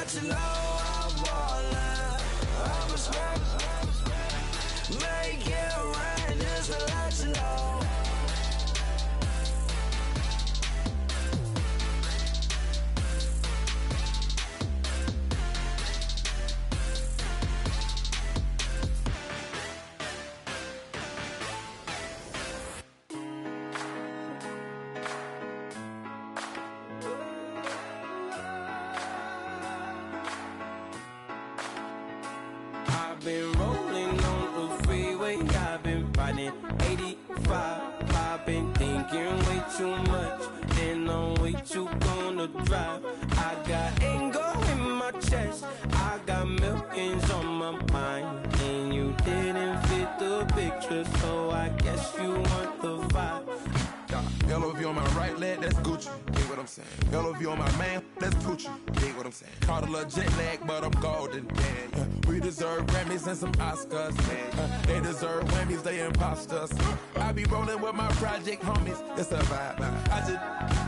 let you know I'm ballin'. I'm a smoke, make it rain just to let you know. I've been rolling on the freeway, I've been riding 85. I've been thinking way too much, and I'm way too gonna drive. I got anger in my chest, I got millions on my mind, and you didn't fit the picture, so I guess you want the vibe. Yellow if you on my right leg, that's Gucci. Dig what I'm saying? Yellow if you on my man, that's Poochie. Dig what I'm saying? Caught a little jet lag, but I'm golden. Yeah. We deserve Grammys and some Oscars. They deserve whammies, they imposters. I be rolling with my project homies, it's a vibe. I just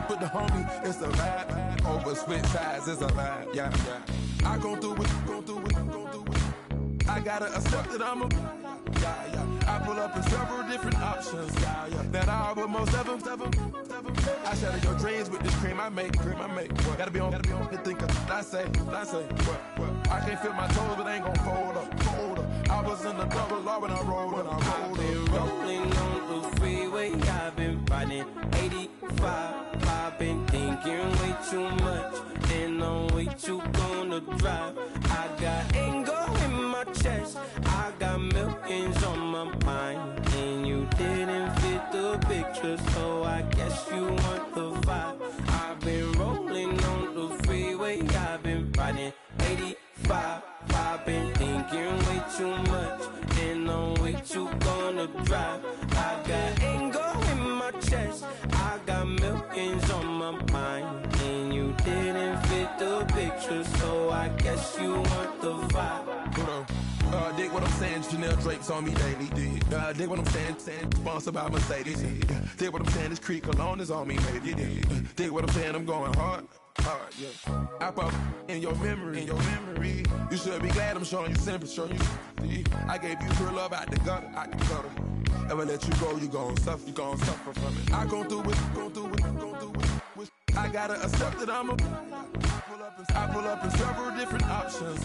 put the homie, it's a vibe. Over switch sides, it's a vibe. Yeah. I gon' do it, gon' do it, gon' do it. I gotta accept that I'm a. I pull up in several different options. That I would most ever. I shatter your dreams with this cream I make. What? Gotta be on the thinker. I say. What? I can't feel my toes, but ain't gon' fold up. I was in the double law when I rolled. I've been rolling on the freeway, I've been riding 85. I've been thinking way too much, and I'm way too gonna drive. I got anger in my chest, I got millions on my mind, and you didn't fit the picture, so I guess you want the vibe. I've been rolling on the freeway, I've been riding 85. I've been thinking way too much, and I'm way too gonna drive. I got anger in my chest, I got millions on my mind, and you didn't fit the picture, so I guess you want the vibe. Hold on. Dig what I'm saying, Chanel drapes on me daily. Dig what I'm saying, sponsored by Mercedes. Dig what I'm saying, this Creek Cologne is on me, baby. Dig what I'm saying, I'm going hard, yeah. I pop in your memory, You should be glad I'm showing you sympathy. I gave you pure love out the gutter, Ever let you go, you gon' suffer from it. I gon' do it. I gotta accept that I'm a. I pull up in several different options.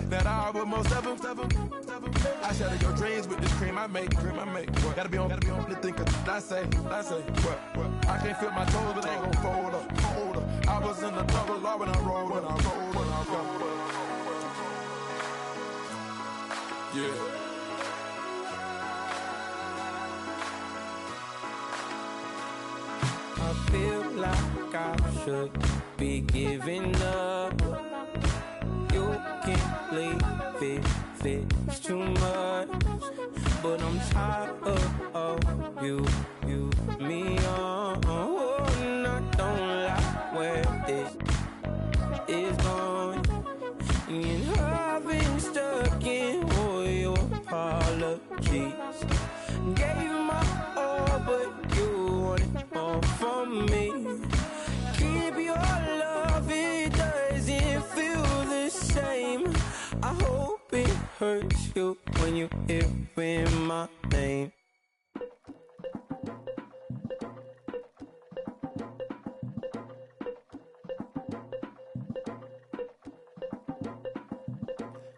That I would most ever. I shatter your dreams with this cream I make. What? Gotta be on the thinker. I say. What? I can't feel my toes, but ain't gon' fold up. I was in the double law when I rolled. Yeah. I feel like I should be giving up. You can't leave it's too much. But I'm tired of you, me on. And I don't like where this is going. And I've been stuck in all your apologies. Gave my all, but you wanted more from me. Keep your love, it doesn't feel the same. I hope it hurts you when you hear my name.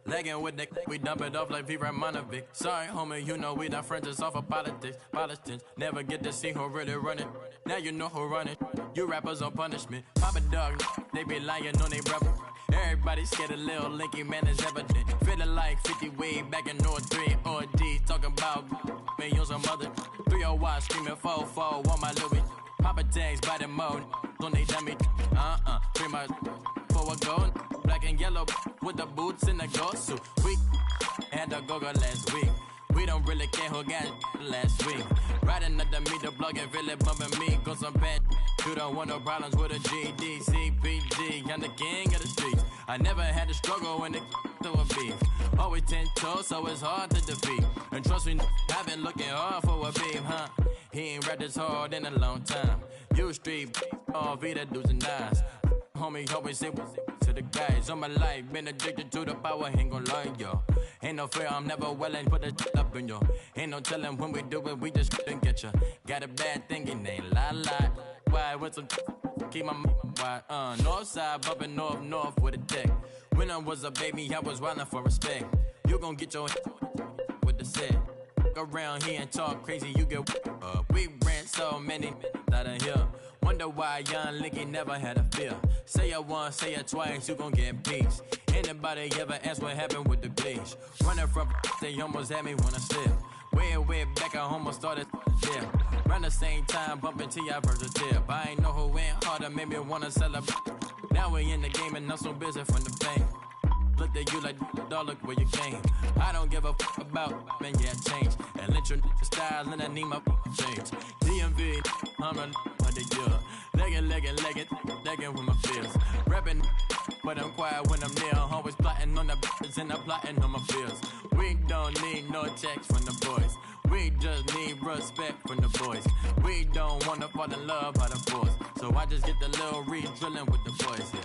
Legging with Nick, we dump it off like V. Ramonovic. Sorry, homie, you know we not friends, it's all for politics. Politics never get to see who really running. Now you know who running. You rappers on punishment. Papa dog, they be lying on they brother. Everybody scared a little linky, man, is evident. Feeling like 50 way back in North 3 or D. Talking about me on some other 301 screaming 4-4 on my Louis. Papa tags by the mode on they dummy. Pretty much for a gold. Black and yellow with the boots and the gold suit. We had a go-go last week. We don't really care who got last week. Riding up the meter, blogging, really bumping me. Cause I'm bad. You don't want no problems with a GD, CPG. I'm the king of the streets. I never had to struggle when it to a beef. Always 10 toes, so it's hard to defeat. And trust me, I've been looking hard for a beef, huh? He ain't rapped this hard in a long time. You street, all Vita dudes and eyes. Homie, always say to the guys on my life. Been addicted to the power, ain't gon' lie, yo. Ain't no fear, I'm never willing, put the up in yo. Ain't no telling when we do it, we just couldn't get ya. Got a bad thinking, ain't lie. Why, with some keep my wide, north side, bumping north with a deck. When I was a baby, I was wildin' for respect. You gon' get your with the set. Around here and talk crazy, you get we ran so many out of here. Wonder why young Licky never had a fear. Say it once, say it twice, you gon' get peace. Anybody ever ask what happened with the bleach? Running from they almost had me when I slip. Way back, I almost started there. Around the same time, bumping T.I. versus tip. I ain't know who went harder, made me wanna celebrate. Now we in the game and I'm so busy from the pain. Looked at you like, dog, look where you came. I don't give a about, man, yeah, change. And let your style and I need my change. DMV, I'm a year. Leg it with my fears. Rapping, but I'm quiet when I'm near. Always plotting on the bitches and I'm plotting on my fears. We don't need no checks from the boys. We just need respect from the boys. We don't wanna fall in love by the force. So I just get the little re-drilling with the boys, yeah.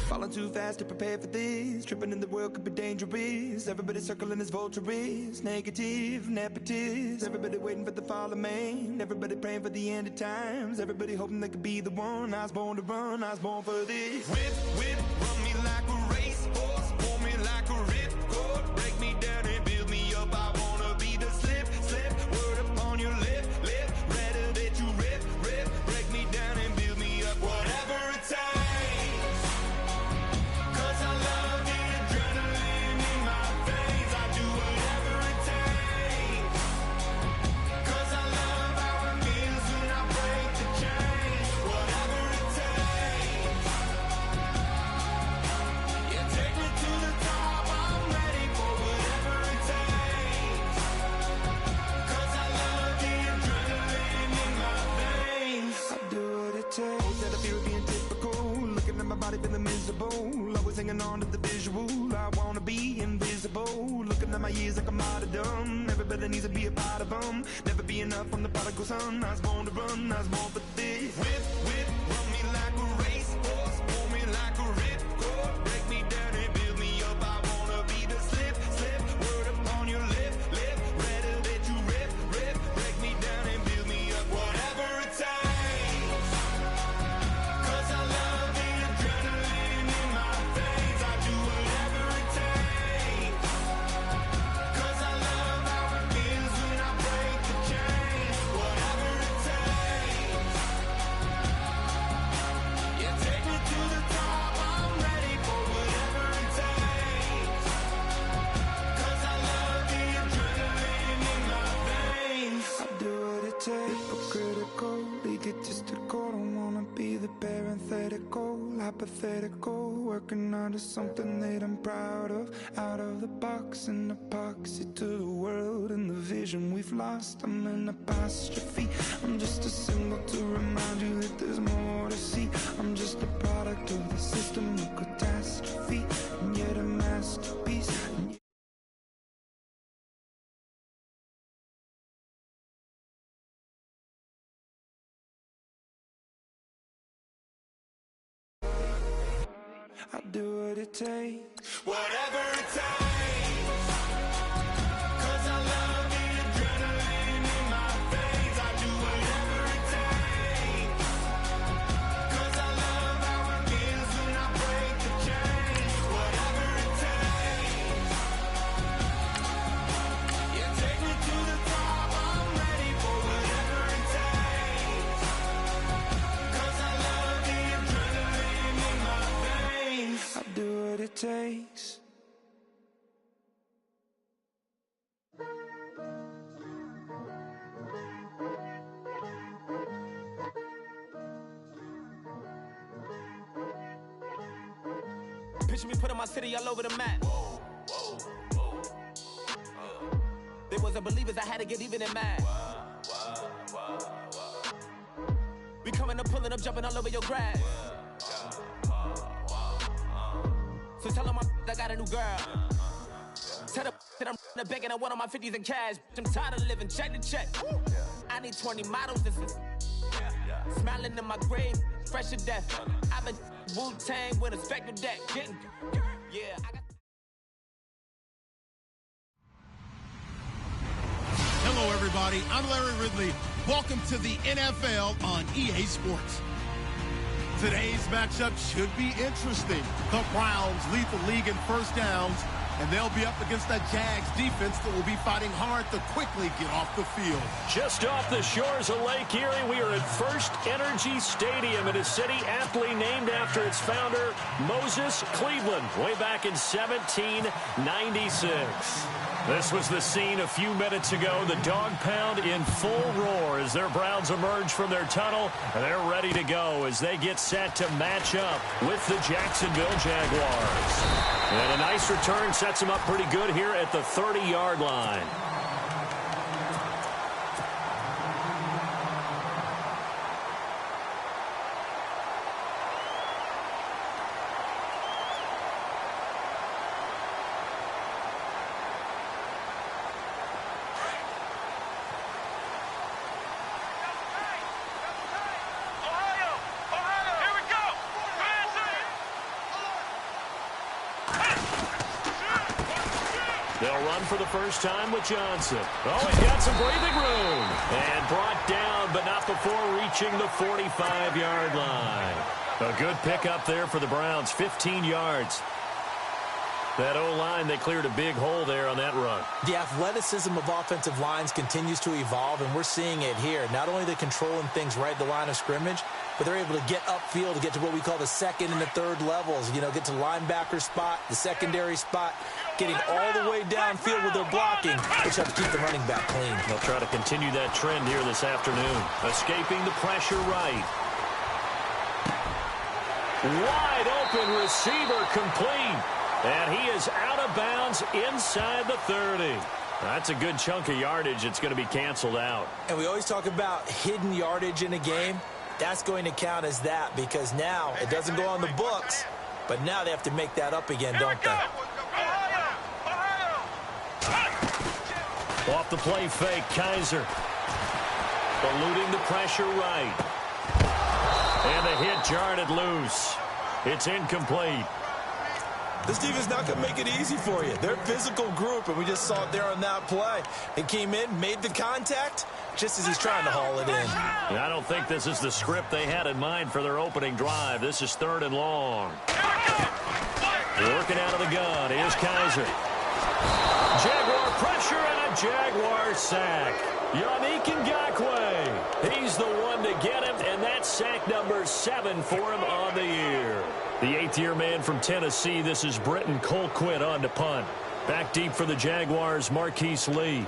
Falling too fast to prepare for this. Tripping in the world could be dangerous. Everybody circling as vultures. Negative, nepotist. Everybody waiting for the fall of man. Everybody praying for the end of times. Everybody hoping they could be the one. I was born to run, I was born for this. Whip, run me like a racehorse. Pull me like a ripcord. Break me down and build me up. I wanna be the slip. Word upon your lip. Rather that you rip. Break me down and build me up. Whatever it takes. Feeling miserable, always hanging on to the visual. I wanna be invisible, looking at my years like I'm martyrdom. Everybody needs to be a part of them. Never be enough from the prodigal son. I was born to run, I was born for this. Whip, run me like a racehorse. Pull me like a ripcord. Break me down and build me up. I wanna be the slip. Word upon your lip. Rather that you rip. Break me down and build me up. Whatever it takes. 'Cause I love the adrenaline in my veins. I do whatever it takes. 'Cause I love how it feels when I break the chains. Whatever it takes. Yeah, take me to the top. I'm ready for whatever it takes. 'Cause I love the adrenaline in my veins. I do what it takes. Hypocritical, egotistical. Don't wanna be the parenthetical, hypothetical. Working onto something that I'm proud of. Out of the box, an epoxy to the world and the vision we've lost. I'm an apostrophe. I'm just a symbol to remind you that there's more to see. I'm just a product of the system of catastrophe, and yet a masterpiece. I do what it takes. Whatever it takes. 'Cause I love the adrenaline in my veins. I do whatever it takes. 'Cause I love how it feels when I break the chains. Whatever it takes. Yeah, take me to Picture me putting my city all over the map. They wasn't believers, I had to get even and mad. We coming up, pulling up, jumping all over your grass. So tell them I got a new girl. Tell them that I'm begging at one of my 50s in cash. I'm tired of living check to check. I need 20 models, this is smiling in my grave, fresh to death. I've been Wu-Tang with a spectral deck. Getting, yeah, I got. Hello, everybody. I'm Larry Ridley. Welcome to the NFL on EA Sports. Today's matchup should be interesting. The Browns lead the league in first downs, and they'll be up against a Jags defense that will be fighting hard to quickly get off the field. Just off the shores of Lake Erie, we are at First Energy Stadium in a city aptly named after its founder, Moses Cleveland, way back in 1796. This was the scene a few minutes ago. The dog pound in full roar as their Browns emerge from their tunnel. And they're ready to go as they get set to match up with the Jacksonville Jaguars. And a nice return sets them up pretty good here at the 30-yard line. They'll run for the first time with Johnson. Oh, he's got some breathing room. And brought down, but not before reaching the 45-yard line. A good pickup there for the Browns, 15 yards. That O-line, they cleared a big hole there on that run. The athleticism of offensive lines continues to evolve, and we're seeing it here. Not only they're controlling things right at the line of scrimmage, but they're able to get upfield to get to what we call the second and the third levels. You know, get to linebacker spot, the secondary spot, getting all the way downfield with their blocking, which helps keep the running back clean. They'll try to continue that trend here this afternoon. Escaping the pressure right. Wide open receiver complete. And he is out of bounds inside the 30. That's a good chunk of yardage. It's going to be canceled out. And we always talk about hidden yardage in a game. That's going to count as that because now it doesn't go on the books, but now they have to make that up again, don't they? Off the play fake, Kaiser. Eluding the pressure right. And the hit jarred it loose. It's incomplete. This defense not going to make it easy for you. They're a physical group, and we just saw it there on that play. It came in, made the contact, just as he's trying to haul it in. And I don't think this is the script they had in mind for their opening drive. This is 3rd and long. Working out of the gun. Here's Kaiser. Jaguar pressure and a Jaguar sack. Yannick Ngakoue. He's the one to get him, and that's sack number 7 for him on the year. The 8th-year man from Tennessee, this is Britton Colquitt on to punt. Back deep for the Jaguars, Marquise Lee.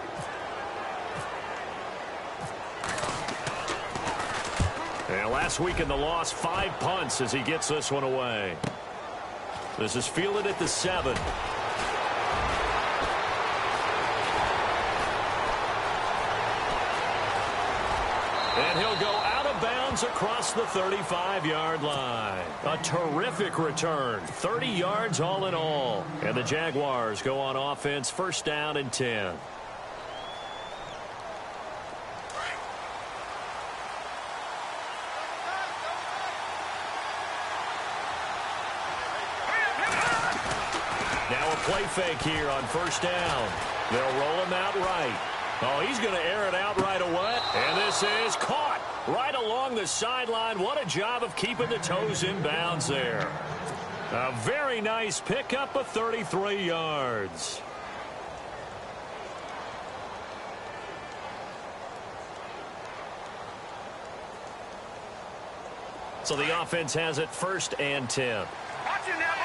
And last week in the loss, 5 punts as he gets this one away. This is fielded at the 7. And he'll go out of bounds across the 35-yard line. A terrific return. 30 yards all in all. And the Jaguars go on offense, 1st down and 10. Now a play fake here on 1st down. They'll roll him out right. Oh, he's going to air it out right away. And this is caught right along the sideline. What a job of keeping the toes in bounds there. A very nice pickup of 33 yards. So the offense has it 1st and 10. Watching that,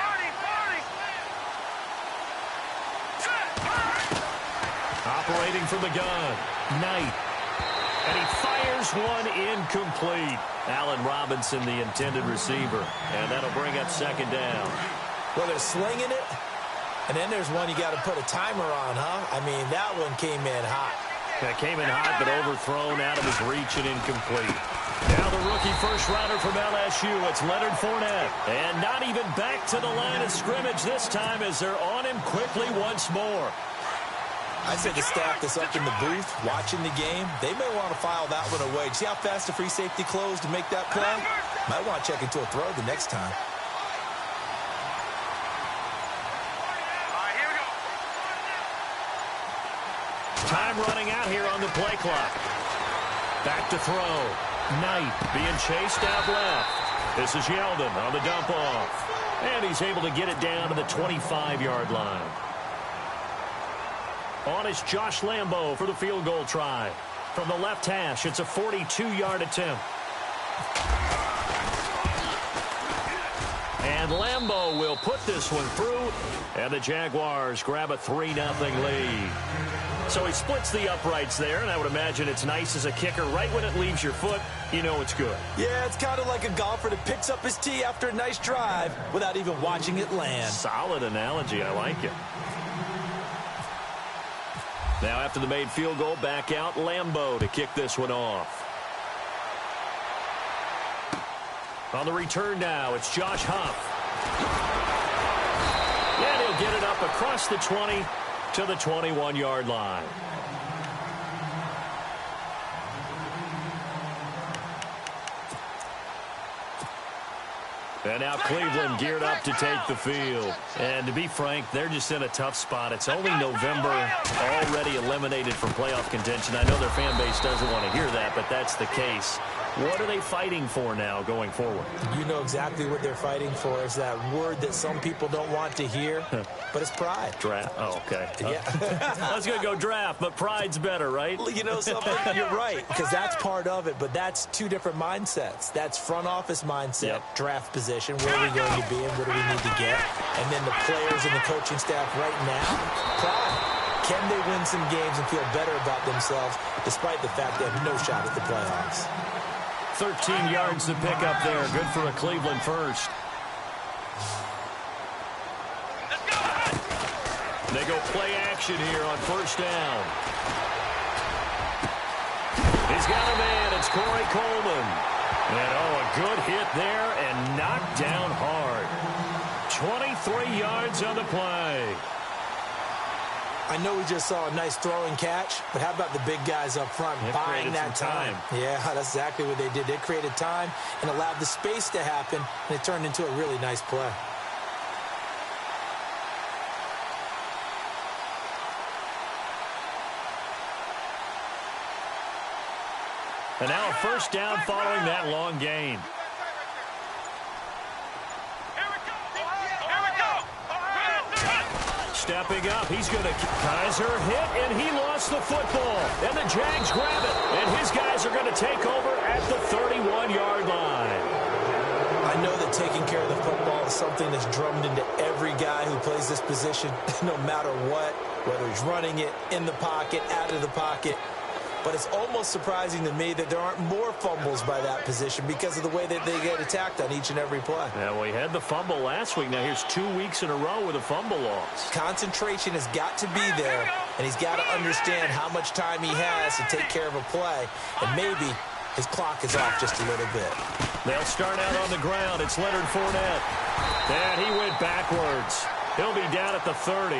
Operating from the gun, Knight. And he fires one incomplete. Allen Robinson, the intended receiver. And that'll bring up 2nd down. Well, they're slinging it, and then there's one you got to put a timer on, huh? I mean, that one came in hot. That came in hot, but overthrown, out of his reach and incomplete. Now the rookie first-rounder from LSU, it's Leonard Fournette. And not even back to the line of scrimmage this time as they're on him quickly once more. I said the staff that's up in the booth watching the game, they may want to file that one away. See how fast the free safety closed to make that play? Might want to check into a throw the next time. Time running out here on the play clock. Back to throw. Knight being chased out left. This is Yeldon on the dump off. And he's able to get it down to the 25-yard line. On is Josh Lambo for the field goal try. From the left hash, it's a 42-yard attempt. And Lambo will put this one through, and the Jaguars grab a 3-0 lead. So he splits the uprights there, and I would imagine it's nice as a kicker. Right when it leaves your foot, you know it's good. Yeah, it's kind of like a golfer that picks up his tee after a nice drive without even watching it land. Solid analogy. I like it. Now after the made field goal, back out Lambo to kick this one off. On the return now, it's Josh Huff. And he'll get it up across the 20 to the 21-yard line. And now Cleveland geared up to take the field. And to be frank, they're just in a tough spot. It's only November, already eliminated from playoff contention. I know their fan base doesn't want to hear that, but that's the case. What are they fighting for now going forward? You know exactly what they're fighting for. Is that word that some people don't want to hear, but it's pride. Draft. Oh, okay. Yeah. I was going to go draft, but pride's better, right? You know something? You're right, because that's part of it, but that's two different mindsets. That's front office mindset, draft position, where are we going to be and what do we need to get? And then the players and the coaching staff right now, pride. Can they win some games and feel better about themselves despite the fact they have no shot at the playoffs? 13 yards to pick up there. Good for a Cleveland first. They go play action here on first down. He's got a man. It's Corey Coleman. And, a good hit there and knocked down hard. 23 yards on the play. I know we just saw a nice throw and catch, but how about the big guys up front buying that time? Yeah, that's exactly what they did. They created time and allowed the space to happen, and it turned into a really nice play. And now a first down following that long gain. Stepping up, he's going to Kaiser hit, and he lost the football. And the Jags grab it, and his guys are going to take over at the 31-yard line. I know that taking care of the football is something that's drummed into every guy who plays this position, no matter what, whether he's running it, in the pocket, out of the pocket. But it's almost surprising to me that there aren't more fumbles by that position because of the way that they get attacked on each and every play. Yeah, well, he had the fumble last week. Now here's 2 weeks in a row with a fumble loss. Concentration has got to be there, and he's got to understand how much time he has to take care of a play. And maybe his clock is off just a little bit. They'll start out on the ground. It's Leonard Fournette. And he went backwards. He'll be down at the 30.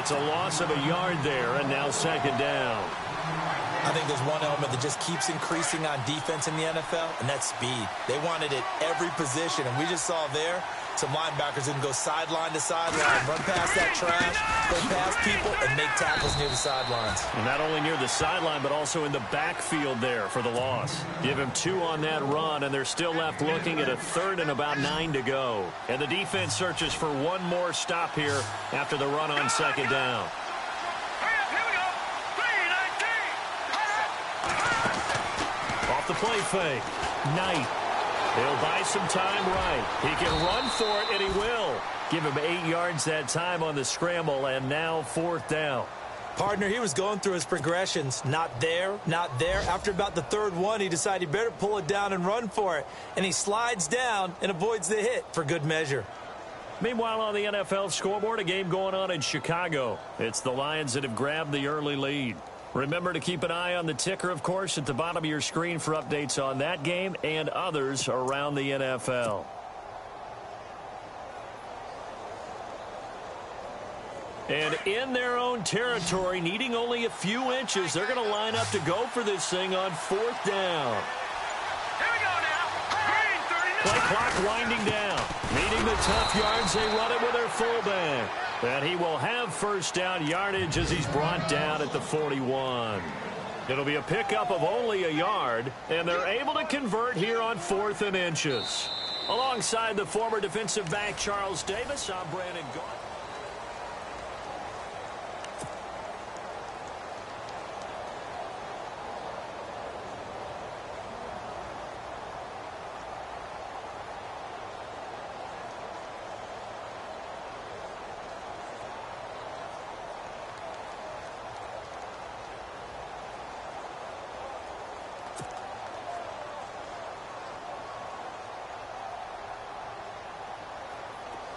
It's a loss of a yard there, and now second down. I think there's one element that just keeps increasing on defense in the NFL, and that's speed. They want it at every position, and we just saw there some linebackers who can go sideline to sideline, run past that trash, go past people, and make tackles near the sidelines. And not only near the sideline, but also in the backfield there for the loss. Give him 2 on that run, and they're still left looking at a third and about 9 to go. And the defense searches for one more stop here after the run on second down. Off the play fake. Knight. He'll buy some time right. He can run for it, and he will. Give him 8 yards that time on the scramble, and now fourth down. Partner, he was going through his progressions. Not there, not there. After about the third one, he decided he better pull it down and run for it. And he slides down and avoids the hit for good measure. Meanwhile, on the NFL scoreboard, a game going on in Chicago. It's the Lions that have grabbed the early lead. Remember to keep an eye on the ticker, of course, at the bottom of your screen for updates on that game and others around the NFL. And in their own territory, needing only a few inches, they're going to line up to go for this thing on 4th down. Here we go now. Green, 39. Play clock winding down. Needing the tough yards, they run it with their fullback. And he will have first down yardage as he's brought down at the 41. It'll be a pickup of only a yard, and they're able to convert here on 4th and inches. Alongside the former defensive back Charles Davis, I'm Brandon Gaudin.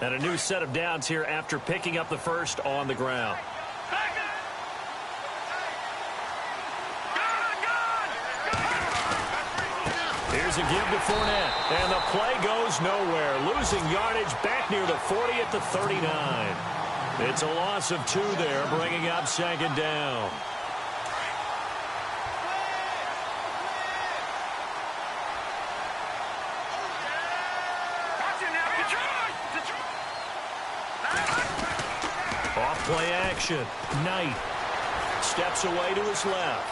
And a new set of downs here after picking up the first on the ground. Here's a give to Fournette. And the play goes nowhere. Losing yardage back near the 40 at the 39. It's a loss of 2 there, bringing up 2nd down. Play action. Knight steps away to his left.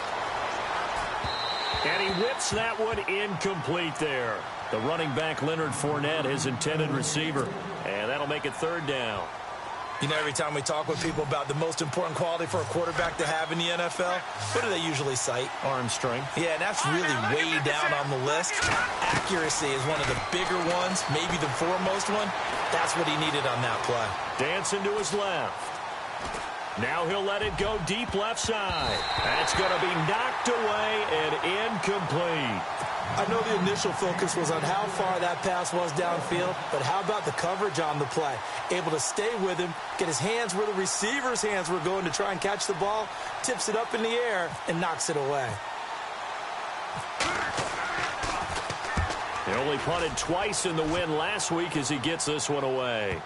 And he whips that one incomplete there. The running back, Leonard Fournette, his intended receiver. And that'll make it 3rd down. You know, every time we talk with people about the most important quality for a quarterback to have in the NFL, what do they usually cite? Arm strength. Yeah, and that's really way down on the list. Accuracy is one of the bigger ones, maybe the foremost one. That's what he needed on that play. Dancing to his left. Now he'll let it go deep left side. That's going to be knocked away and incomplete. I know the initial focus was on how far that pass was downfield, but how about the coverage on the play? Able to stay with him, get his hands where the receiver's hands were going to try and catch the ball, tips it up in the air, and knocks it away. He only punted twice in the win last week as he gets this one away.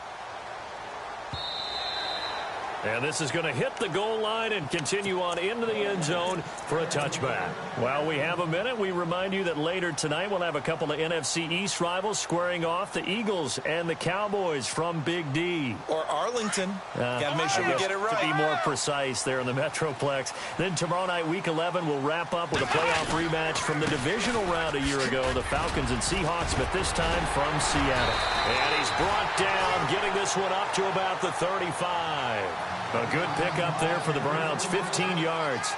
And this is going to hit the goal line and continue on into the end zone for a touchback. While we have a minute, we remind you that later tonight we'll have a couple of NFC East rivals squaring off, the Eagles and the Cowboys from Big D. Or Arlington. Got to make sure we get it right. To be more precise there in the Metroplex. Then tomorrow night, Week 11, we'll wrap up with a playoff rematch from the divisional round a year ago, the Falcons and Seahawks, but this time from Seattle. And he's brought down, getting this one up to about the 35. A good pickup there for the Browns, 15 yards.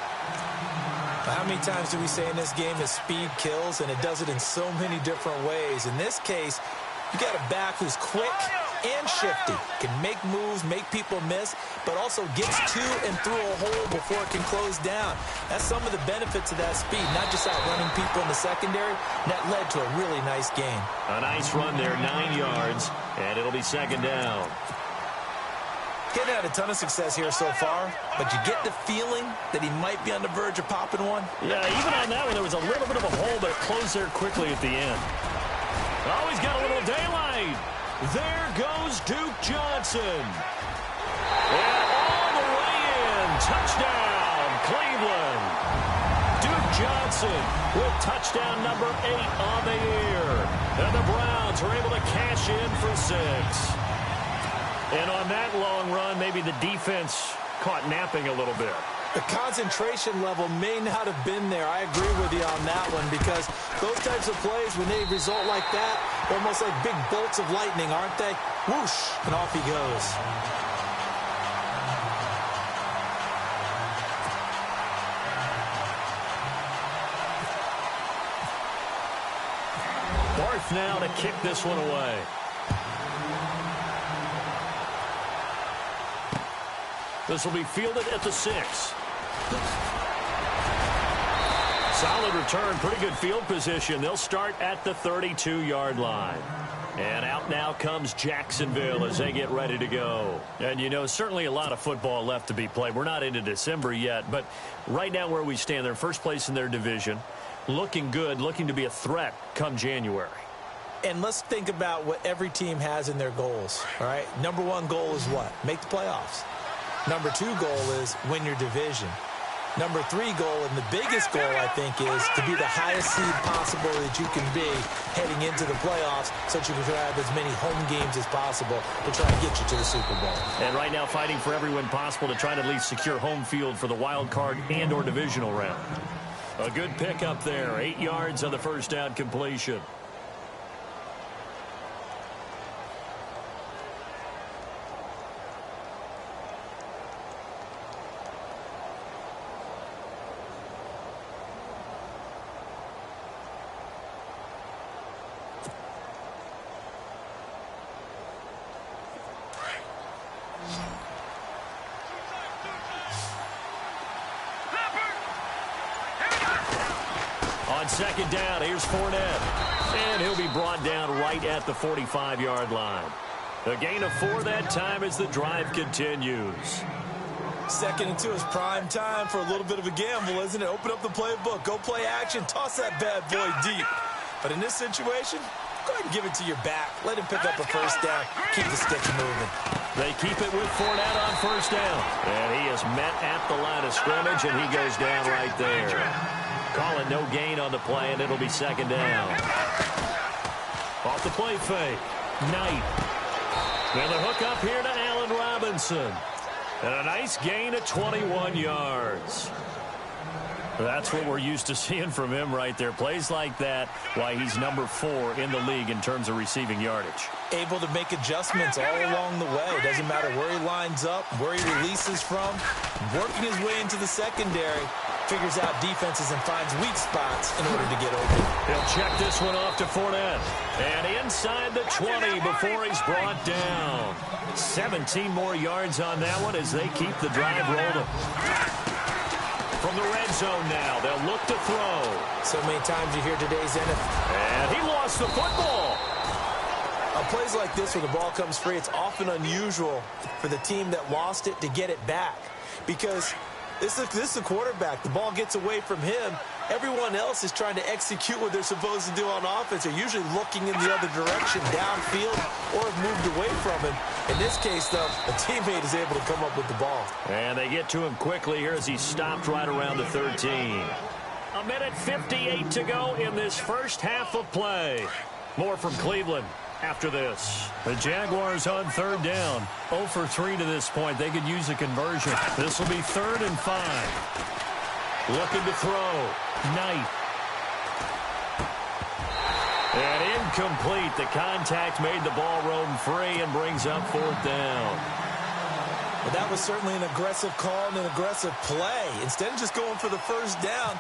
How many times do we say in this game that speed kills, and it does it in so many different ways? In this case, you got a back who's quick and shifty, can make moves, make people miss, but also gets to and through a hole before it can close down. That's some of the benefits of that speed, not just outrunning people in the secondary. That led to a really nice gain. A nice run there, 9 yards, and it'll be 2nd down. Getting had a ton of success here so far, but you get the feeling that he might be on the verge of popping one. Yeah, even on that one, there was a little bit of a hole, but it closed there quickly at the end. Oh, he's got a little daylight. There goes Duke Johnson. And all the way in. Touchdown, Cleveland. Duke Johnson with touchdown number 8 on the year. And the Browns are able to cash in for 6. And on that long run, maybe the defense caught napping a little bit. The concentration level may not have been there. I agree with you on that one, because those types of plays, when they result like that, they're almost like big bolts of lightning, aren't they? Whoosh, and off he goes. Fourth now to kick this one away. This will be fielded at the 6. Solid return, pretty good field position. They'll start at the 32-yard line. And out now comes Jacksonville as they get ready to go. And, you know, certainly a lot of football left to be played. We're not into December yet, but right now where we stand, they're first place in their division. Looking good, looking to be a threat come January. And let's think about what every team has in their goals, all right? Number one goal is what? Make the playoffs. Number two goal is win your division. Number three goal, and the biggest goal, I think, is to be the highest seed possible that you can be heading into the playoffs so that you can have as many home games as possible to try to get you to the Super Bowl. And right now fighting for every win possible to try to at least secure home field for the wild card and or divisional round. A good pickup there, 8 yards on the first down completion. On second down, here's Fournette. And he'll be brought down right at the 45-yard line. A gain of 4 that time as the drive continues. 2nd and 2 is prime time for a little bit of a gamble, isn't it? Open up the playbook, go play action, toss that bad boy deep. But in this situation, go ahead and give it to your back. Let him pick up a first down. Keep the sticks moving. They keep it with Fournette on first down. And he is met at the line of scrimmage, and he goes down right there. Calling no gain on the play, and it'll be second down. Off the play fake. Knight. And the hook up here to Allen Robinson. And a nice gain of 21 yards. That's what we're used to seeing from him right there. Plays like that, why he's number 4 in the league in terms of receiving yardage. Able to make adjustments all along the way. Doesn't matter where he lines up, where he releases from. Working his way into the secondary. Figures out defenses and finds weak spots in order to get open. He'll check this one off to Fournette. And inside the 20 before he's brought down. 17 more yards on that one as they keep the drive rolling. From the red zone now, they'll look to throw. So many times you hear today's NFL. And he lost the football. On plays like this where the ball comes free, it's often unusual for the team that lost it to get it back. Because this is the quarterback. The ball gets away from him. Everyone else is trying to execute what they're supposed to do on offense. They're usually looking in the other direction, downfield, or have moved away from him. In this case, though, a teammate is able to come up with the ball. And they get to him quickly here as he stopped right around the 13. A minute 58 to go in this first half of play. More from Cleveland after this. The Jaguars on third down. 0 for 3 to this point. They could use a conversion. This will be 3rd and 5. Looking to throw. Knight. And incomplete. The contact made the ball roam free and brings up 4th down. Well, that was certainly an aggressive call and an aggressive play. Instead of just going for the first down,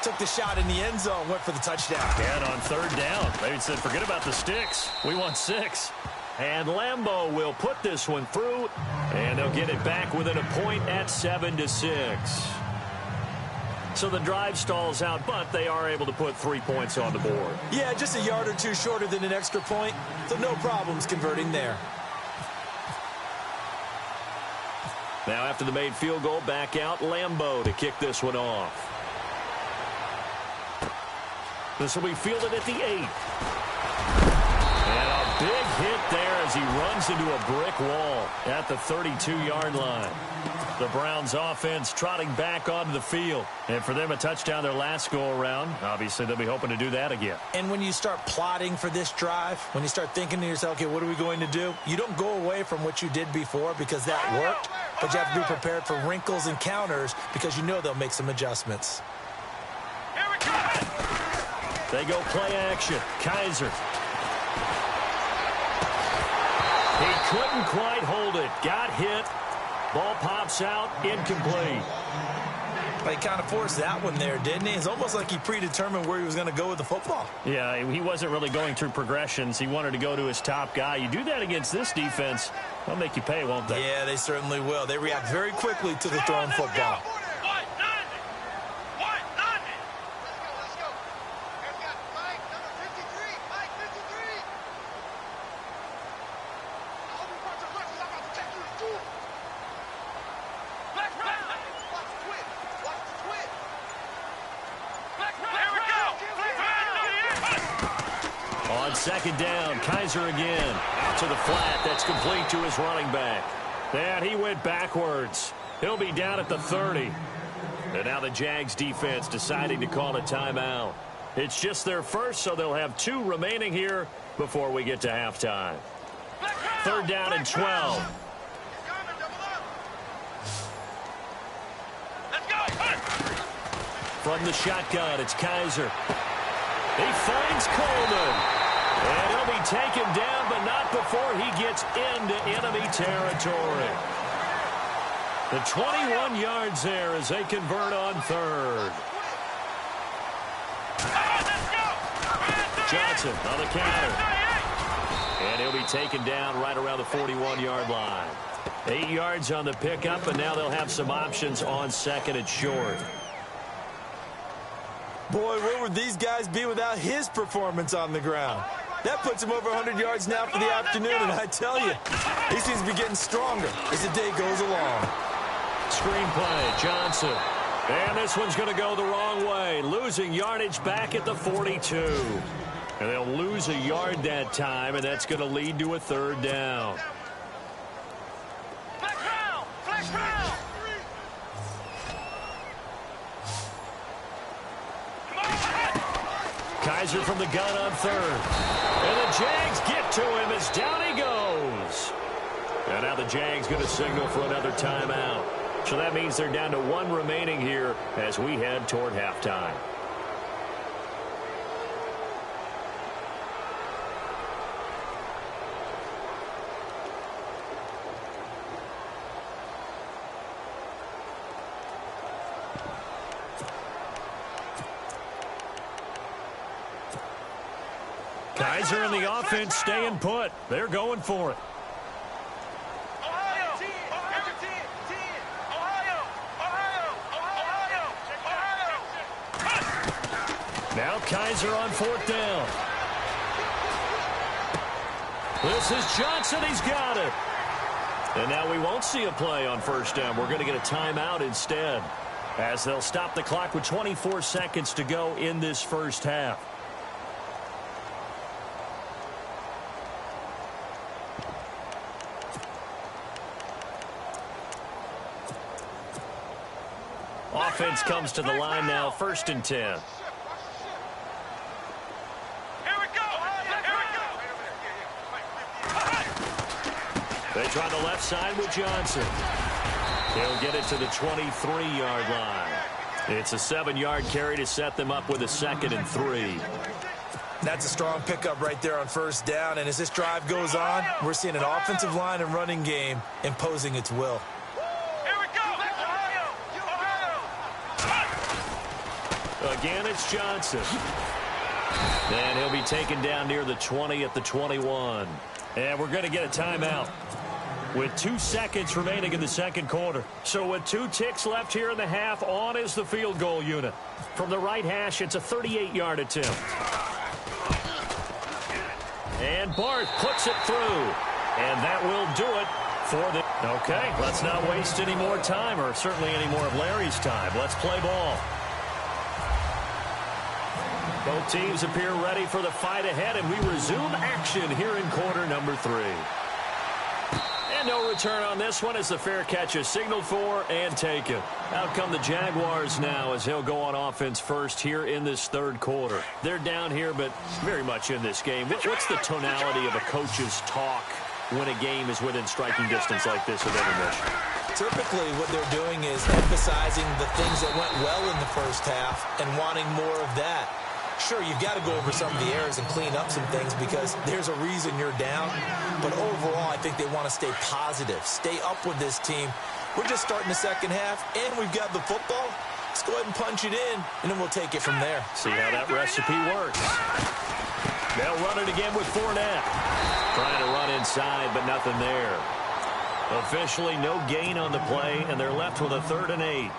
took the shot in the end zone, went for the touchdown. And on 3rd down, they said, forget about the sticks. We want 6. And Lambeau will put this one through, and they'll get it back within a point at 7-6. So the drive stalls out, but they are able to put 3 points on the board. Yeah, just a yard or two shorter than an extra point, so no problems converting there. Now after the made field goal, back out Lambeau to kick this one off. This will be fielded at the 8. And a big hit there as he runs into a brick wall at the 32-yard line. The Browns offense trotting back onto the field. And for them, a touchdown their last go-around. Obviously, they'll be hoping to do that again. And when you start plotting for this drive, when you start thinking to yourself, okay, what are we going to do? You don't go away from what you did before because that worked, but you have to be prepared for wrinkles and counters because you know they'll make some adjustments. They go play action. Kaiser. He couldn't quite hold it. Got hit. Ball pops out. Incomplete. But he kind of forced that one there, didn't he? It's almost like he predetermined where he was going to go with the football. Yeah, he wasn't really going through progressions. He wanted to go to his top guy. You do that against this defense, they'll make you pay, won't they? Yeah, they certainly will. They react very quickly to the thrown football. On second down, Kaiser again. Out to the flat. That's complete to his running back. And he went backwards. He'll be down at the 30. And now the Jags defense deciding to call a timeout. It's just their first, so they'll have 2 remaining here before we get to halftime. Third down and 12. From the shotgun, it's Kaiser. He finds Coleman. And he'll be taken down, but not before he gets into enemy territory. The 21 yards there as they convert on third. Johnson on the counter. And he'll be taken down right around the 41-yard line. 8 yards on the pickup, and now they'll have some options on second and short. Boy, where would these guys be without his performance on the ground? That puts him over 100 yards now for the afternoon, and I tell you, he seems to be getting stronger as the day goes along. Screenplay, Johnson. And this one's going to go the wrong way, losing yardage back at the 42. And they'll lose a yard that time, and that's going to lead to a third down. Kaiser from the gun on third. And the Jags get to him as down he goes. And now the Jags going to signal for another timeout. So that means they're down to 1 remaining here as we head toward halftime. Kaiser and the offense staying put. They're going for it. Now Kaiser on 4th down. This is Johnson. He's got it. And now we won't see a play on 1st down. We're going to get a timeout instead, as they'll stop the clock with 24 seconds to go in this first half. Offense comes to the line now, 1st and 10. They try the left side with Johnson. He'll get it to the 23-yard line. It's a 7-yard carry to set them up with a 2nd and 3. That's a strong pickup right there on 1st down, and as this drive goes on, we're seeing an offensive line and running game imposing its will. Again, it's Johnson. And he'll be taken down near the 20 at the 21. And we're going to get a timeout with 2 seconds remaining in the second quarter. So with 2 ticks left here in the half, on is the field goal unit. From the right hash, it's a 38-yard attempt. And Barth puts it through. And that will do it for the... Okay, let's not waste any more time, or certainly any more of Larry's time. Let's play ball. Both teams appear ready for the fight ahead, and we resume action here in quarter number 3. And no return on this one as the fair catch is signaled for and taken. Out come the Jaguars now as they'll go on offense first here in this third quarter. They're down here, but very much in this game. What's the tonality of a coach's talk when a game is within striking distance like this of intermission? Typically, what they're doing is emphasizing the things that went well in the first half and wanting more of that. Sure, you've got to go over some of the errors and clean up some things because there's a reason you're down. But overall, I think they want to stay positive, stay up with this team. We're just starting the second half, and we've got the football. Let's go ahead and punch it in, and then we'll take it from there. See how that recipe works. They'll run it again with Fournette. Trying to run inside, but nothing there. Officially no gain on the play, and they're left with a 3rd and 8.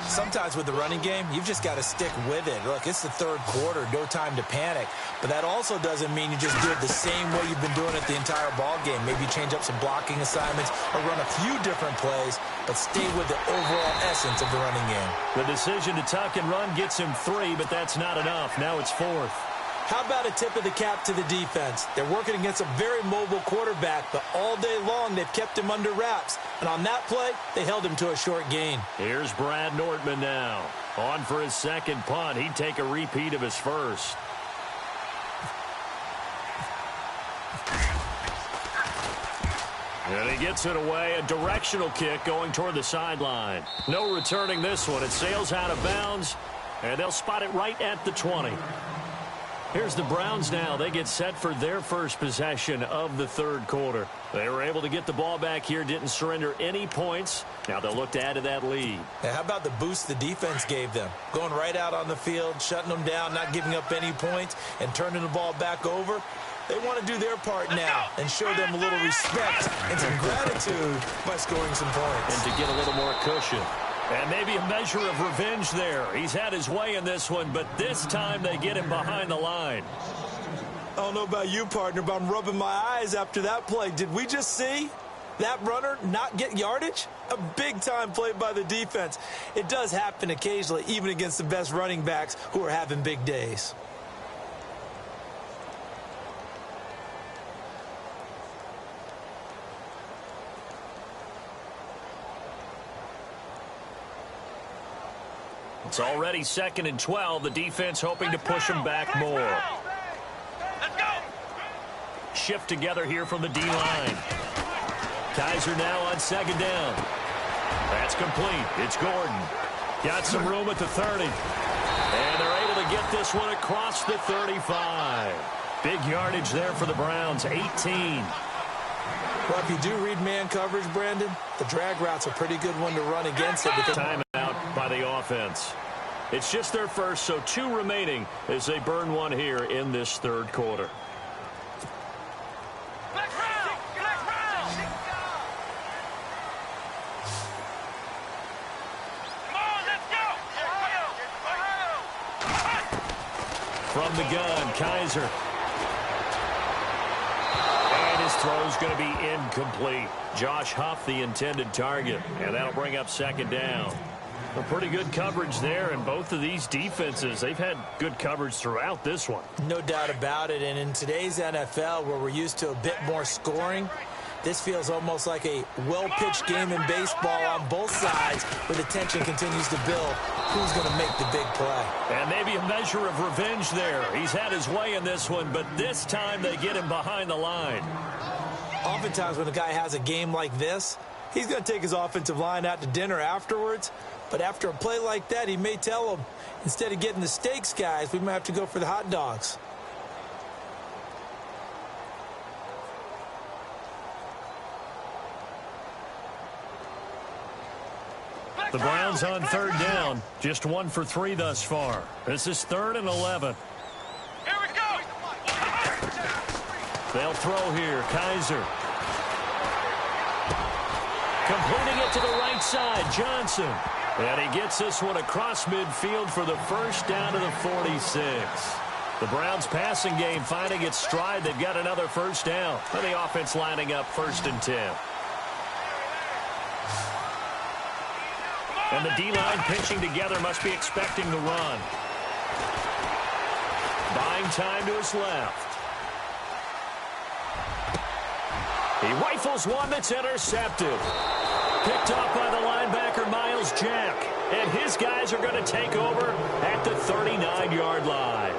Sometimes with the running game, you've just got to stick with it. Look, it's the third quarter, no time to panic. But that also doesn't mean you just do it the same way you've been doing it the entire ball game. Maybe change up some blocking assignments or run a few different plays, but stay with the overall essence of the running game. The decision to tuck and run gets him 3, but that's not enough. Now it's 4th. How about a tip of the cap to the defense? They're working against a very mobile quarterback, but all day long they've kept him under wraps. And on that play, they held him to a short gain. Here's Brad Nortman now. On for his second punt. He'd take a repeat of his first. And he gets it away. A directional kick going toward the sideline. No returning this one. It sails out of bounds, and they'll spot it right at the 20. Here's the Browns now. They get set for their first possession of the third quarter. They were able to get the ball back here, didn't surrender any points. Now they'll look to add to that lead. Now, how about the boost the defense gave them? Going right out on the field, shutting them down, not giving up any points, and turning the ball back over. They want to do their part now and show them a little respect and some gratitude by scoring some points. And to get a little more cushion. And maybe a measure of revenge there. He's had his way in this one, but this time they get him behind the line. I don't know about you, partner, but I'm rubbing my eyes after that play. Did we just see that runner not get yardage? A big-time play by the defense. It does happen occasionally, even against the best running backs who are having big days. It's already 2nd and 12. The defense hoping to push them back more. Let's go. Shift together here from the D-line. Kaiser now on second down. That's complete. It's Gordon. Got some room at the 30. And they're able to get this one across the 35. Big yardage there for the Browns, 18. Well, if you do read man coverage, Brandon, the drag route's a pretty good one to run against it. Because timeout by the offense. It's just their first, so 2 remaining as they burn one here in this third quarter. From the gun, Kaiser. And his throw's going to be incomplete. Josh Huff, the intended target. And that'll bring up second down. Well, pretty good coverage there, and both of these defenses, they've had good coverage throughout this one. No doubt about it, and in today's NFL, where we're used to a bit more scoring, this feels almost like a well-pitched game in baseball on both sides, where the tension continues to build. Who's going to make the big play? And maybe a measure of revenge there. He's had his way in this one, but this time they get him behind the line. Oftentimes when a guy has a game like this, he's going to take his offensive line out to dinner afterwards. But after a play like that, he may tell them, instead of getting the steaks, guys, we might have to go for the hot dogs. The Browns on third down, just 1 for 3 thus far. This is 3rd and 11. Here we go. They'll throw here. Kaiser. Completing it to the right side, Johnson. And he gets this one across midfield for the first down to the 46. The Browns passing game finding its stride. They've got another first down. And the offense lining up 1st and 10. And the D-line pinching together, must be expecting the run. Buying time to his left. He rifles one that's intercepted. Picked off by the linebacker, Miles Jack. And his guys are going to take over at the 39-yard line.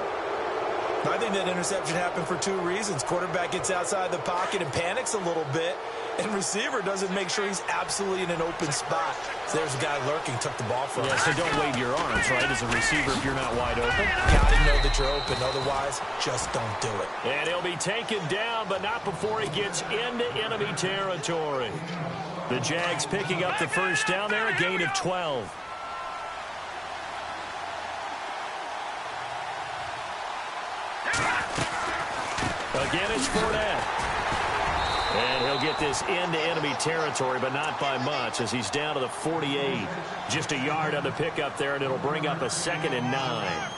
I think that interception happened for 2 reasons. Quarterback gets outside the pocket and panics a little bit. And receiver doesn't make sure he's absolutely in an open spot. So there's a guy lurking, took the ball from him. Yeah, so don't wave your arms, right, as a receiver if you're not wide open. Gotta know that you're open. Otherwise, just don't do it. And he'll be taken down, but not before he gets into enemy territory. The Jags picking up the first down there, a gain of 12. Again, it's Fournette. And he'll get this into enemy territory, but not by much, as he's down to the 48. Just a yard on the pickup there, and it'll bring up a 2nd and 9.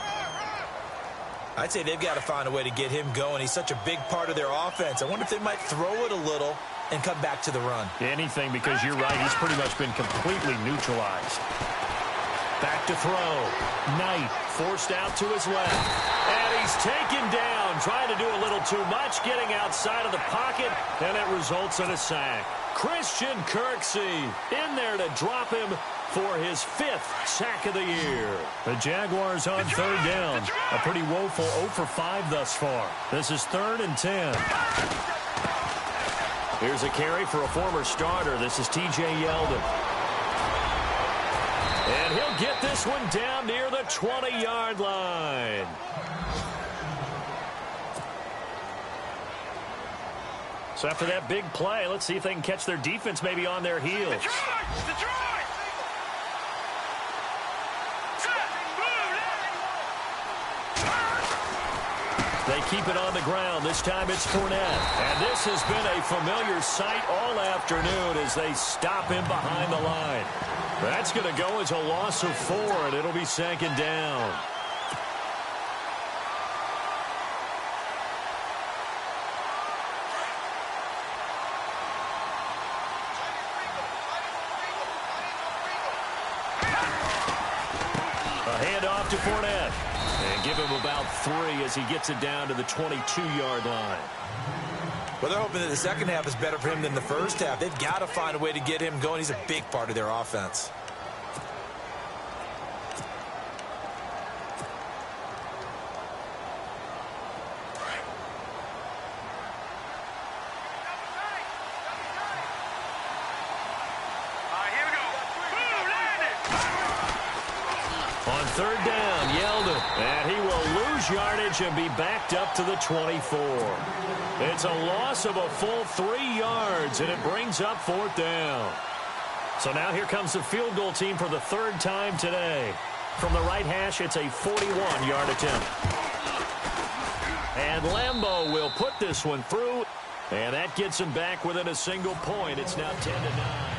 I'd say they've got to find a way to get him going. He's such a big part of their offense. I wonder if they might throw it a little and come back to the run. Anything, because you're right, he's pretty much been completely neutralized. Back to throw. Knight forced out to his left. And he's taken down. trying to do a little too much, getting outside of the pocket, and it results in a sack. Christian Kirksey in there to drop him for his 5th sack of the year. The Jaguars on third down. A pretty woeful 0 for 5 thus far. This is 3rd and 10. Here's a carry for a former starter. This is T.J. Yeldon. And he'll get this one down near the 20-yard line. So after that big play, let's see if they can catch their defense maybe on their heels. They keep it on the ground. This time it's Fournette. And this has been a familiar sight all afternoon as they stop him behind the line. That's going to go as a loss of 4, and it'll be 2nd down. A handoff to Fournette. And give him about 3 as he gets it down to the 22-yard line. Well, they're hoping that the second half is better for him than the first half. They've got to find a way to get him going. He's a big part of their offense. On third down, Yeldon, and he will lose yardage and be backed up to the 24. It's a loss of a full 3 yards, and it brings up 4th down. So now here comes the field goal team for the 3rd time today. From the right hash, it's a 41-yard attempt. And Lambeau will put this one through, and that gets him back within a single point. It's now 10-9.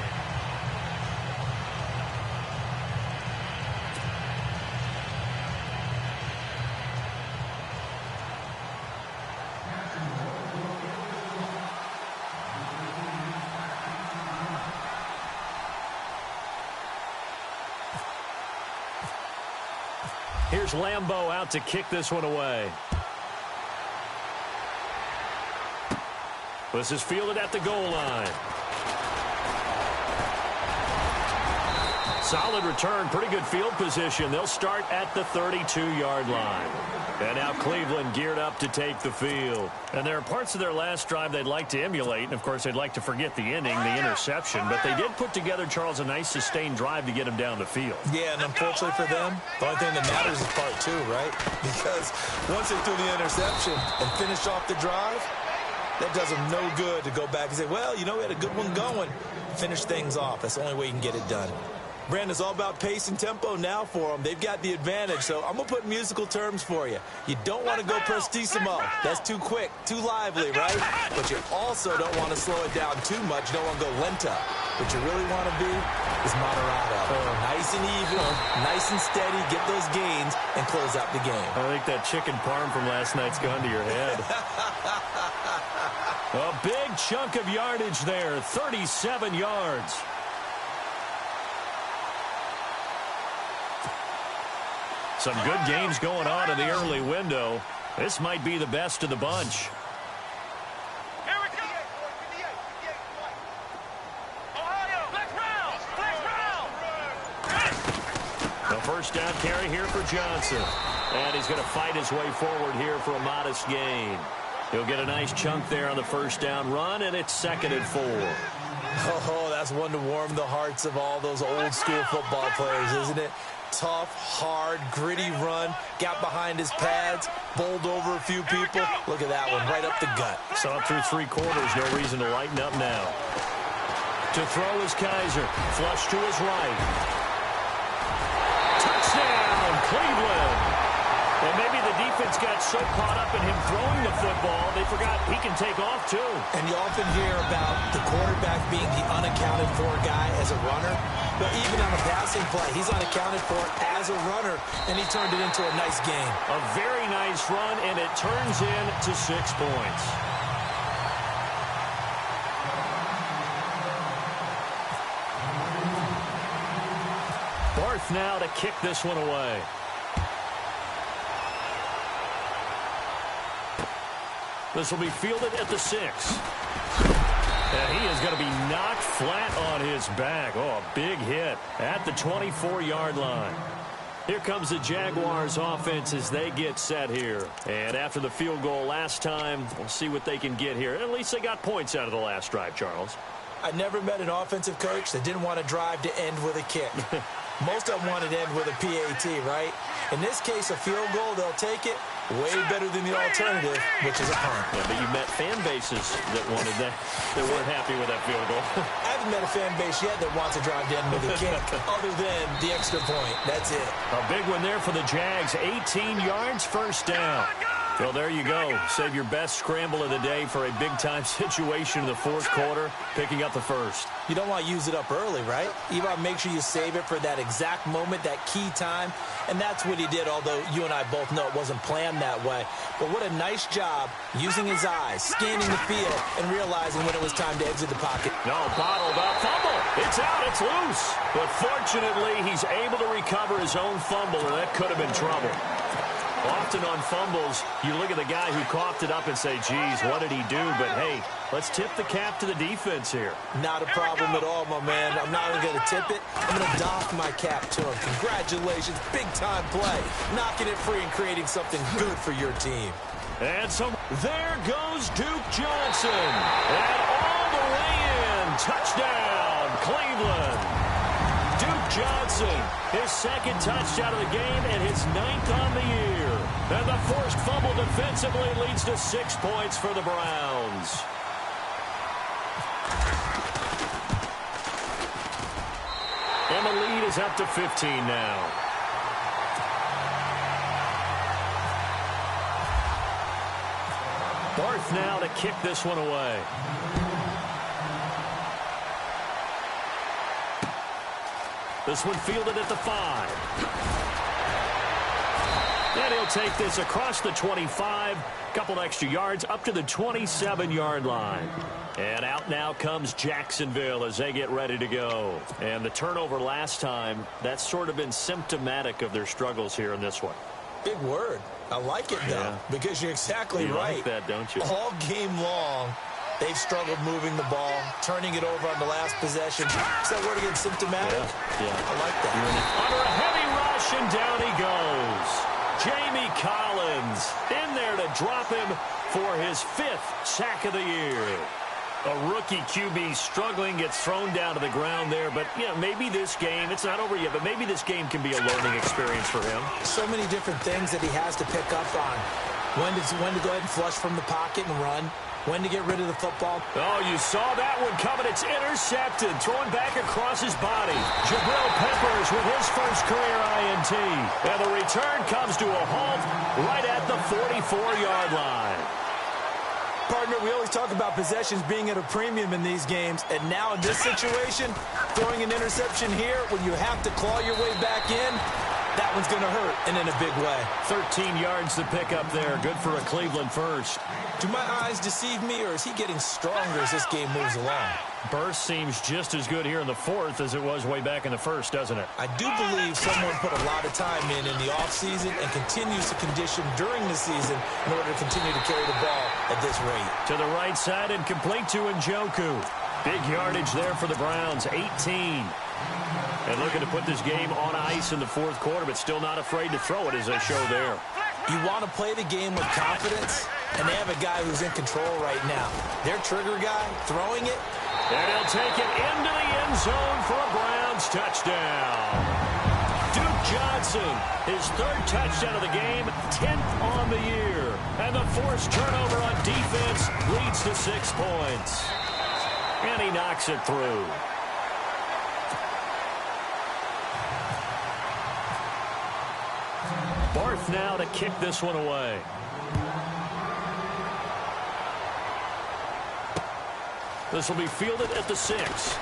Here's Lambeau out to kick this one away. This is fielded at the goal line. Solid return, pretty good field position. They'll start at the 32-yard line. And now Cleveland geared up to take the field. And there are parts of their last drive they'd like to emulate. And, of course, they'd like to forget the inning, the interception. But they did put together, Charles, a nice sustained drive to get him down the field. Yeah, and unfortunately for them, the only thing that matters is part 2, right? Because once they threw the interception and finished off the drive, that does them no good to go back and say, well, you know, we had a good one going. Finish things off. That's the only way you can get it done. Brandon, it's all about pace and tempo now for them. They've got the advantage, so I'm going to put musical terms for you. You don't want to go prestissimo. That's too quick, too lively, right? But you also don't want to slow it down too much. You don't want to go lenta. What you really want to be is moderato. Nice and even, nice and steady, get those gains, and close out the game. I think that chicken parm from last night's gone to your head. A big chunk of yardage there, 37 yards. Some good games going on in the early window. This might be the best of the bunch. Here we go. Ohio, black round. The first down carry here for Johnson. And he's going to fight his way forward here for a modest gain. He'll get a nice chunk there on the first down run, and it's 2nd and 4. Oh, that's one to warm the hearts of all those old school football players, isn't it? Tough, hard, gritty run, got behind his pads, bowled over a few people. Look at that one, right up the gut. Saw it through 3 quarters, no reason to lighten up now. To throw is Kaiser, flush to his right. Touchdown, Cleveland! Well, maybe the defense got so caught up in him throwing the football, they forgot he can take off, too. And you often hear about the quarterback being the unaccounted for guy as a runner. But even on a passing play, he's unaccounted for as a runner, and he turned it into a nice game. A very nice run, and it turns into 6 points. Barth now to kick this one away. This will be fielded at the 6. And he is going to be knocked flat on his back. Oh, a big hit at the 24-yard line. Here comes the Jaguars offense as they get set here. And after the field goal last time, we'll see what they can get here. At least they got points out of the last drive, Charles. I never met an offensive coach that didn't want to drive to end with a kick. Most of them wanted to end with a PAT, right? In this case, a field goal, they'll take it. Way better than the alternative, which is a punt. Yeah, but you met fan bases that wanted that. They weren't happy with that field goal. I haven't met a fan base yet that wants to drive to end with a kick, other than the extra point. That's it. A big one there for the Jags. 18 yards, first down. Well, there you go. Save your best scramble of the day for a big-time situation in the fourth quarter, picking up the first. You don't want to use it up early, right? You want to make sure you save it for that exact moment, that key time. And that's what he did, although you and I both know it wasn't planned that way. But what a nice job using his eyes, scanning the field, and realizing when it was time to exit the pocket. No, bottled up. Fumble. It's out. It's loose. But fortunately, he's able to recover his own fumble, and that could have been trouble. Often on fumbles, you look at the guy who coughed it up and say, geez, what did he do? But, hey, let's tip the cap to the defense here. Not a problem at all, my man. I'm not even going to tip it. I'm going to doff my cap to him. Congratulations. Big-time play. Knocking it free and creating something good for your team. And so there goes Duke Johnson. And all the way in. Touchdown, Cleveland. Duke Johnson, his second touchdown of the game and his 9th on the year. And the forced fumble defensively leads to 6 points for the Browns. And the lead is up to 15 now. Barth now to kick this one away. This one fielded at the 5. And he'll take this across the 25. Couple extra yards up to the 27-yard line. And out now comes Jacksonville as they get ready to go. And the turnover last time, that's sort of been symptomatic of their struggles here in this one. Big word. I like it, though, because you're exactly right. You like that, don't you? All game long, they've struggled moving the ball, turning it over on the last possession. Is that word again, symptomatic? Yeah. I like that. Under a heavy rush, and down he goes. Jamie Collins in there to drop him for his 5th sack of the year. A rookie QB struggling, gets thrown down to the ground there. But, yeah, maybe this game, it's not over yet, but maybe this game can be a learning experience for him. So many different things that he has to pick up on. When to go ahead and flush from the pocket and run. When to get rid of the football. Oh, you saw that one coming. It's intercepted. Thrown back across his body. Jabril Peppers with his first career INT. And the return comes to a halt right at the 44-yard line. Partner, we always talk about possessions being at a premium in these games. And now in this situation, throwing an interception here when you have to claw your way back in, that one's going to hurt, and in a big way. 13 yards to pick up there. Good for a Cleveland first. Do my eyes deceive me, or is he getting stronger as this game moves along? Burst seems just as good here in the fourth as it was way back in the first, doesn't it? I do believe someone put a lot of time in the offseason and continues to condition during the season in order to continue to carry the ball at this rate. To the right side and complete to Njoku. Big yardage there for the Browns, 18. And looking to put this game on ice in the fourth quarter, but still not afraid to throw it as they show there. You want to play the game with confidence, and they have a guy who's in control right now. Their trigger guy throwing it. And he'll take it into the end zone for a Browns touchdown. Duke Johnson, his 3rd touchdown of the game, 10th on the year. And the forced turnover on defense leads to 6 points. And he knocks it through. Barth now to kick this one away. This will be fielded at the 6.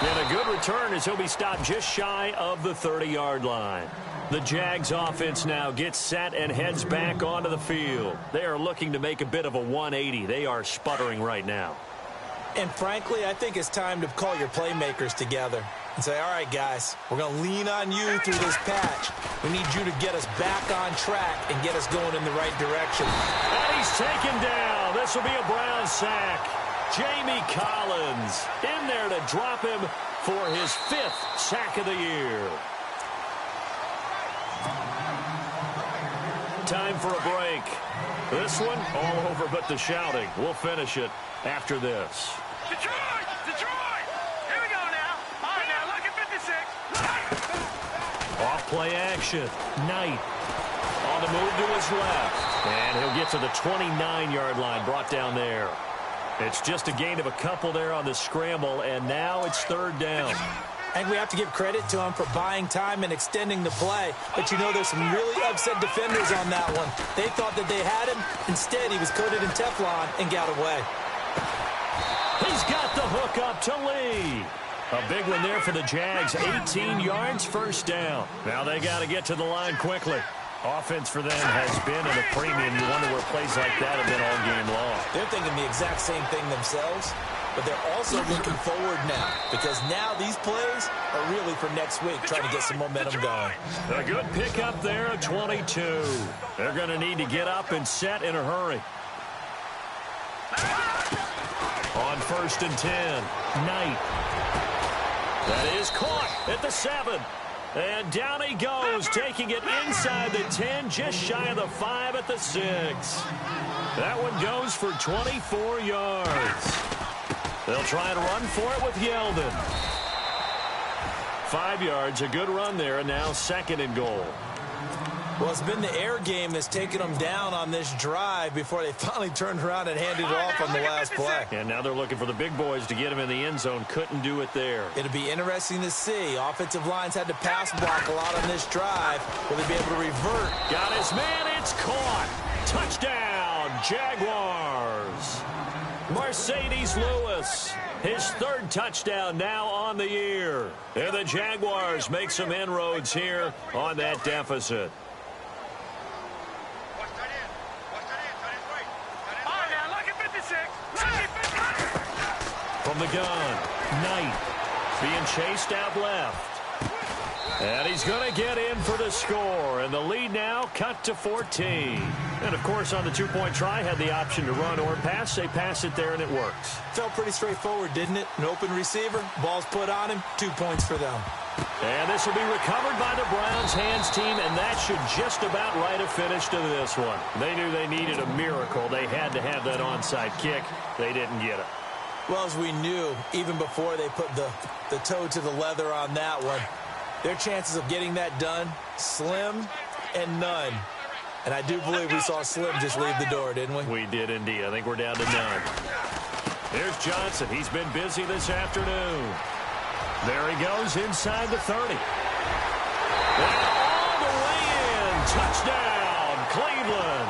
And a good return as he'll be stopped just shy of the 30-yard line. The Jags offense now gets set and heads back onto the field. They are looking to make a bit of a 180. They are sputtering right now. And frankly, I think it's time to call your playmakers together. and say, all right, guys, we're going to lean on you through this patch. We need you to get us back on track and get us going in the right direction. And he's taken down. This will be a Brown sack. Jamie Collins in there to drop him for his 5th sack of the year. Time for a break. This one, all over but the shouting. We'll finish it after this. Detroit! Detroit! Here we go now. All right, now, look at 56. Off play action. Knight on the move to his left. And he'll get to the 29-yard line, brought down there. It's just a gain of a couple there on the scramble, and now it's 3rd down. I think we have to give credit to him for buying time and extending the play. But, you know, there's some really upset defenders on that one. They thought that they had him. Instead, he was coated in Teflon and got away. He's got the hook up to Lee. A big one there for the Jags. 18 yards, 1st down. Now they got to get to the line quickly. Offense for them has been at a premium. You wonder where plays like that have been all game long. They're thinking the exact same thing themselves. But they're also looking forward now, because now these plays are really for next week, trying to get some momentum going. A good pickup there at 22. They're going to need to get up and set in a hurry. On 1st and 10, Knight. That is caught at the 7. And down he goes, taking it inside the 10, just shy of the 5 at the 6. That one goes for 24 yards. They'll try and run for it with Yeldon. 5 yards, a good run there, and now 2nd and goal. Well, it's been the air game that's taken them down on this drive before they finally turned around and handed it off on the last play. And now they're looking for the big boys to get him in the end zone. Couldn't do it there. It'll be interesting to see. Offensive lines had to pass block a lot on this drive. Will they be able to revert? Got his man. It's caught. Touchdown, Jaguars. Mercedes Lewis, his 3rd touchdown now on the year. And the Jaguars make some inroads here on that deficit. From the gun, Knight being chased out left. And he's going to get in for the score. And the lead now cut to 14. And, of course, on the 2-point try, had the option to run or pass. They pass it there, and it works. Felt pretty straightforward, didn't it? An open receiver, ball's put on him, 2 points for them. And this will be recovered by the Browns hands team, and that should just about write a finish to this one. They knew they needed a miracle. They had to have that onside kick. They didn't get it. Well, as we knew, even before they put the toe to the leather on that one, their chances of getting that done, slim and none. And I do believe we saw Slim just leave the door, didn't we? We did indeed. I think we're down to none. Here's Johnson. He's been busy this afternoon. There he goes inside the 30. And all the way in. Touchdown, Cleveland.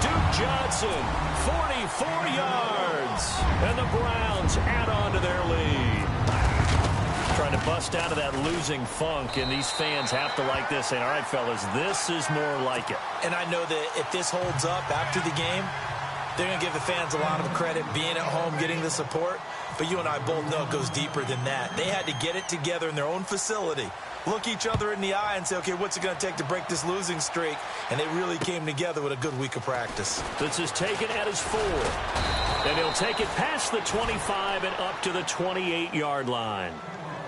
Duke Johnson, 44 yards. And the Browns add on to their lead. Trying to bust out of that losing funk, and these fans have to like this, saying, all right, fellas, this is more like it. And I know that if this holds up after the game, they're going to give the fans a lot of credit being at home, getting the support. But you and I both know it goes deeper than that. They had to get it together in their own facility, look each other in the eye and say, okay, what's it going to take to break this losing streak? And they really came together with a good week of practice. This is taken at his 4. And he'll take it past the 25 and up to the 28-yard line.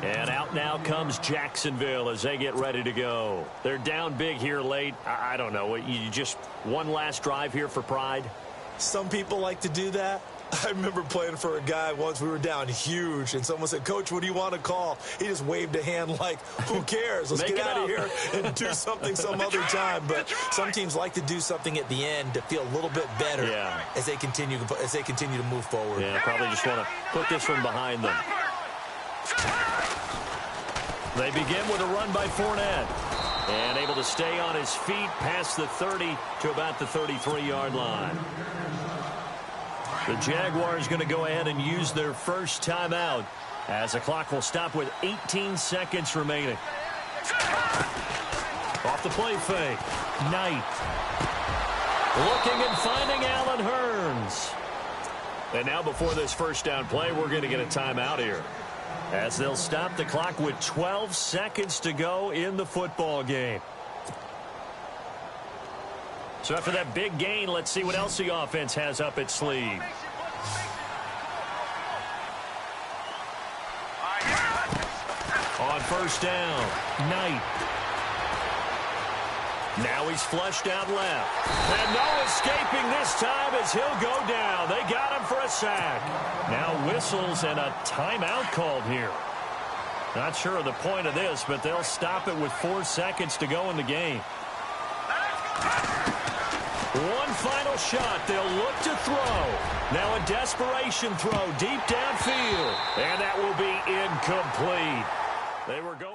And out now comes Jacksonville as they get ready to go. They're down big here late. I don't know. You just one last drive here for pride? Some people like to do that. I remember playing for a guy once. We were down huge, and someone said, Coach, what do you want to call? He just waved a hand like, who cares? Let's get out of here and do something some other time. But some teams like to do something at the end to feel a little bit better as they continue to move forward. Yeah, probably just want to put this one behind them. They begin with a run by Fournette. And able to stay on his feet past the 30 to about the 33-yard line. The Jaguars going to go ahead and use their first timeout as the clock will stop with 18 seconds remaining. Off the play fake. Knight. Looking and finding Allen Hurns. And now before this first down play, we're going to get a timeout here. as they'll stop the clock with 12 seconds to go in the football game. So after that big gain, let's see what else the offense has up its sleeve. On first down, Knight. Now he's flushed out left. And no escaping this time as he'll go down. They got him for a sack. Now whistles and a timeout called here. Not sure of the point of this, but they'll stop it with 4 seconds to go in the game. One final shot. They'll look to throw. Now a desperation throw deep downfield. And that will be incomplete. They were going.